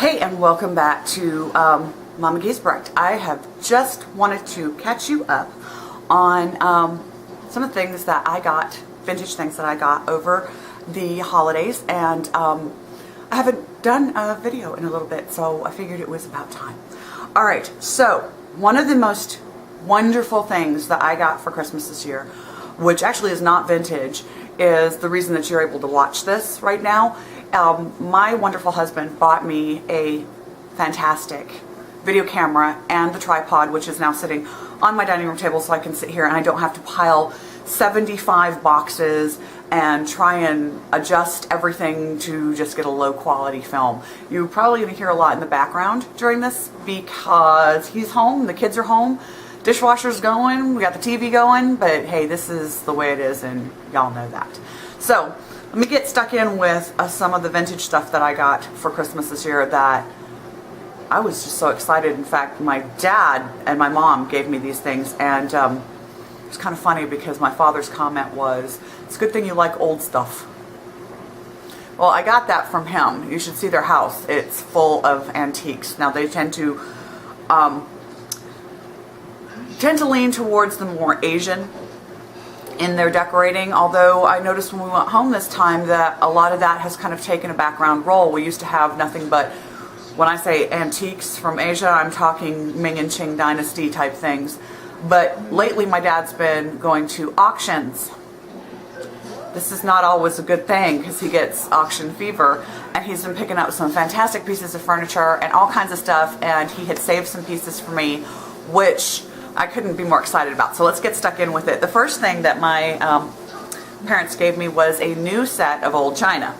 Hey, and welcome back to Mama Giesbrecht. I have just wanted to catch you up on some of the things that I got, vintage things that I got over the holidays, and I haven't done a video in a little bit, so I figured it was about time. Alright, so one of the most wonderful things that I got for Christmas this year, which actually is not vintage, is the reason that you're able to watch this right now. My wonderful husband bought me a fantastic video camera and the tripod, which is now sitting on my dining room table so I can sit here and I don't have to pile 75 boxes and try and adjust everything to just get a low quality film. You're probably going to hear a lot in the background during this because he's home, the kids are home, dishwasher's going, we got the TV going, but hey, this is the way it is and y'all know that. So let me get stuck in with some of the vintage stuff that I got for Christmas this year that I was just so excited. In fact, my dad and my mom gave me these things, and it's kind of funny because my father's comment was, "It's a good thing you like old stuff." Well, I got that from him. You should see their house. It's full of antiques. Now, they tend to lean towards the more Asian in their decorating, although I noticed when we went home this time that a lot of that has kind of taken a background role. We used to have nothing but, when I say antiques from Asia, I'm talking Ming and Qing dynasty type things. But lately my dad's been going to auctions. This is not always a good thing because he gets auction fever, and he's been picking up some fantastic pieces of furniture and all kinds of stuff, and he had saved some pieces for me, which I couldn't be more excited about. So let's get stuck in with it. The first thing that my parents gave me was a new set of old china.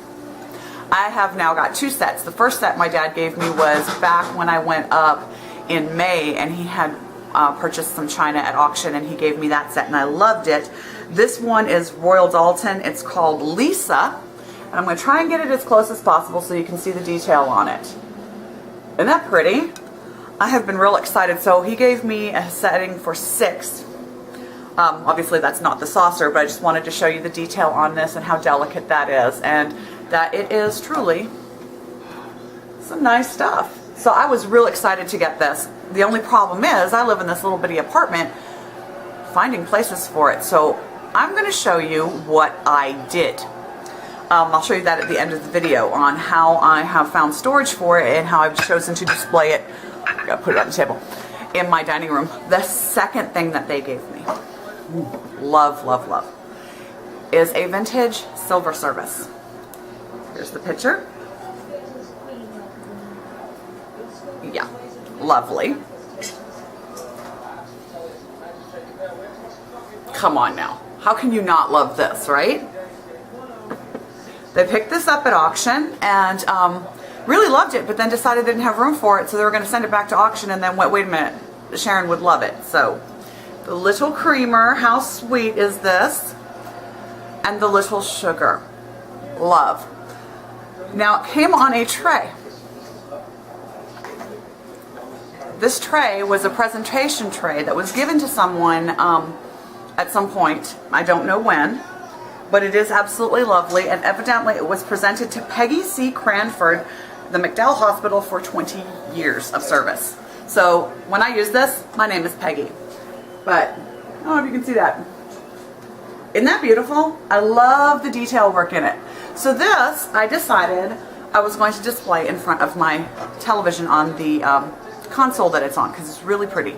I have now got two sets. The first set my dad gave me was back when I went up in May, and he had purchased some china at auction, and he gave me that set, and I loved it. This one is Royal Doulton. It's called Lisa, and I'm going to try and get it as close as possible so you can see the detail on it. Isn't that pretty? I have been real excited. So he gave me a setting for 6. Obviously that's not the saucer, but I just wanted to show you the detail on this and how delicate that is, and that it is truly some nice stuff. So I was real excited to get this. The only problem is I live in this little bitty apartment, finding places for it. So I'm going to show you what I did. I'll show you that at the end of the video on how I have found storage for it and how I've chosen to display it. I gotta put it on the table in my dining room. The second thing that they gave me, love, love, love, is a vintage silver service. Here's the picture. Yeah, lovely. Come on now. How can you not love this, right? They picked this up at auction and really loved it, but then decided they didn't have room for it, so they were going to send it back to auction, and then wait a minute, Sharon would love it. So the little creamer, how sweet is this? And the little sugar, love. Now it came on a tray. This tray was a presentation tray that was given to someone at some point, I don't know when, but it is absolutely lovely, and evidently it was presented to Peggy C. Cranford, the McDowell Hospital, for 20 years of service. So when I use this, my name is Peggy. But I don't know if you can see that. Isn't that beautiful? I love the detail work in it. So this, I decided I was going to display in front of my television on the console that it's on, because it's really pretty.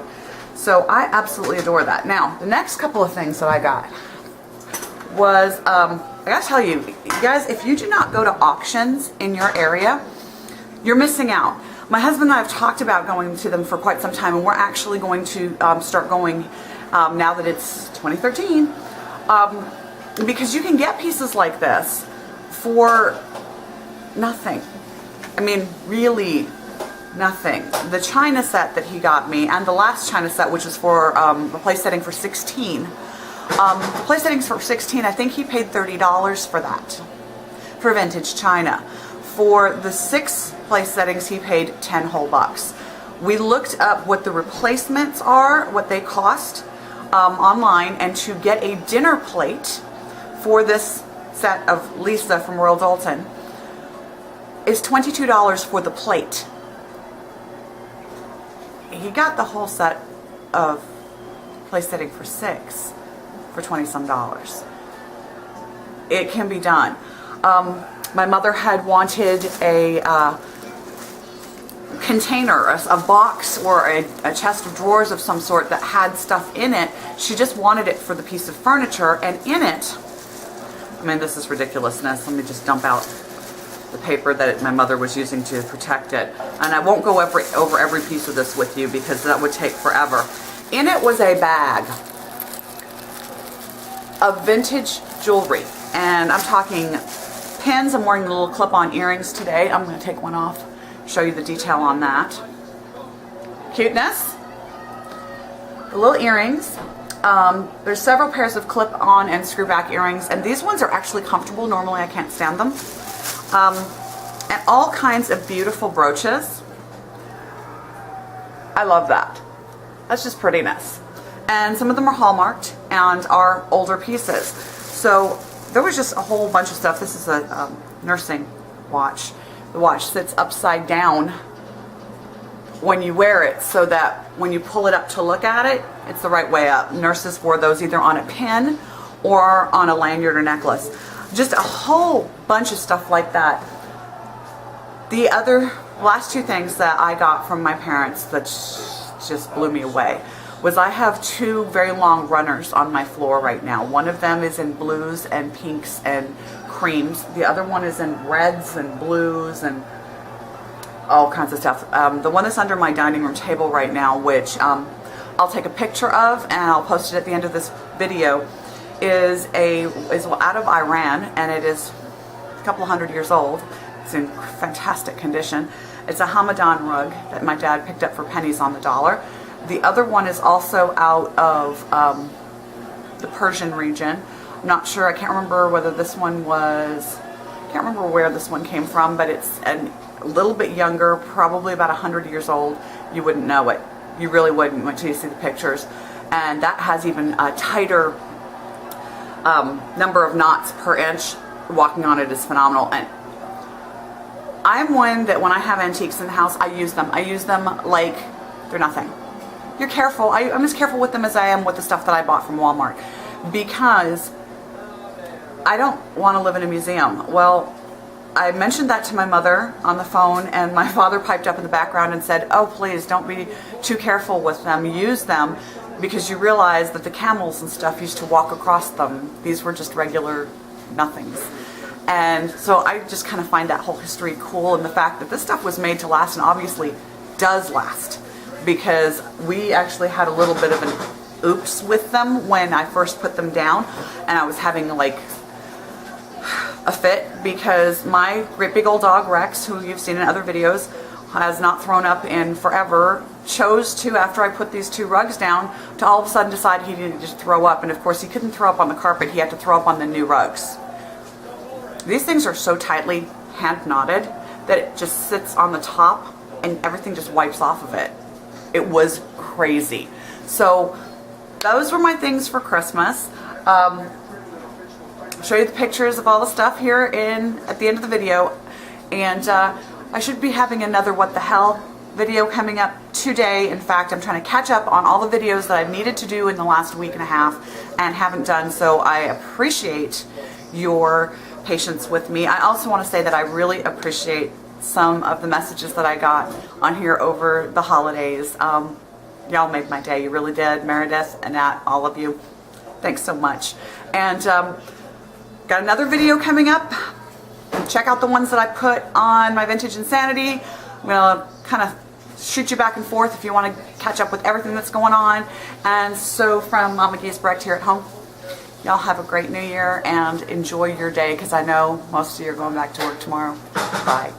So I absolutely adore that. Now, the next couple of things that I got was, I gotta tell you, guys, if you do not go to auctions in your area, you're missing out. My husband and I have talked about going to them for quite some time, and we're actually going to start going now that it's 2013, because you can get pieces like this for nothing. I mean, really nothing. The china set that he got me, and the last china set, which was for a place setting for 16. Place settings for 16, I think he paid $30 for that, for vintage china. For the 6 place settings, he paid 10 whole bucks. We looked up what the replacements are, what they cost online, and to get a dinner plate for this set of Lisa from Royal Doulton is $22 for the plate. he got the whole set of place setting for $6 for $20 some. It can be done. My mother had wanted a container, a box or a chest of drawers of some sort that had stuff in it. She just wanted it for the piece of furniture, and in it, I mean, this is ridiculousness. Let me just dump out the paper that my mother was using to protect it. And I won't go over every piece of this with you because that would take forever. In it was a bag of vintage jewelry. And I'm talking pins. I'm wearing the little clip-on earrings today. I'm going to take one off, show you the detail on that. Cuteness. The little earrings. There's several pairs of clip-on and screw-back earrings, and these ones are actually comfortable. Normally I can't stand them. And all kinds of beautiful brooches. I love that. That's just prettiness. And some of them are hallmarked and are older pieces. So there was just a whole bunch of stuff. This is a nursing watch. The watch sits upside down when you wear it so that when you pull it up to look at it, it's the right way up. Nurses wore those either on a pin or on a lanyard or necklace. Just a whole bunch of stuff like that. The last two things that I got from my parents that just blew me away was I have two very long runners on my floor right now. One of them is in blues and pinks and creams. The other one is in reds and blues and all kinds of stuff. The one that's under my dining room table right now, which I'll take a picture of and I'll post it at the end of this video, is out of Iran, and it is a couple of 100 years old. It's in fantastic condition. It's a Hamadan rug that my dad picked up for pennies on the dollar. The other one is also out of the Persian region. I'm not sure, I can't remember whether this one was, I can't remember where this one came from, but it's a little bit younger, probably about 100 years old. You wouldn't know it. You really wouldn't until you see the pictures. And that has even a tighter number of knots per inch. Walking on it is phenomenal. And I'm one that when I have antiques in the house, I use them. I use them like they're nothing. You're careful. I'm as careful with them as I am with the stuff that I bought from Walmart, because I don't want to live in a museum. Well, I mentioned that to my mother on the phone, and my father piped up in the background and said, oh, please don't be too careful with them. Use them, because you realize that the camels and stuff used to walk across them. These were just regular nothings. And so I just kind of find that whole history cool, and the fact that this stuff was made to last, and obviously does last, because we actually had a little bit of an oops with them when I first put them down, and I was having like a fit, because my great big old dog Rex, who you've seen in other videos, has not thrown up in forever, chose to, after I put these two rugs down, to all of a sudden decide he needed to throw up. And of course he couldn't throw up on the carpet, he had to throw up on the new rugs. These things are so tightly hand knotted that it just sits on the top and everything just wipes off of it. It was crazy. So those were my things for Christmas. I'll show you the pictures of all the stuff here at the end of the video. And I should be having another What the Hell video coming up today. In fact, I'm trying to catch up on all the videos that I've needed to do in the last week and a half and haven't done, so I appreciate your patience with me. I also want to say that I really appreciate some of the messages that I got on here over the holidays. Y'all made my day, you really did. Meredith, Annette, all of you, thanks so much. And got another video coming up. Check out the ones that I put on my Vintage Insanity. I'm gonna kind of shoot you back and forth if you want to catch up with everything that's going on. And so from Mama Giesbrecht here at home, y'all have a great new year and enjoy your day, because I know most of you are going back to work tomorrow. Bye.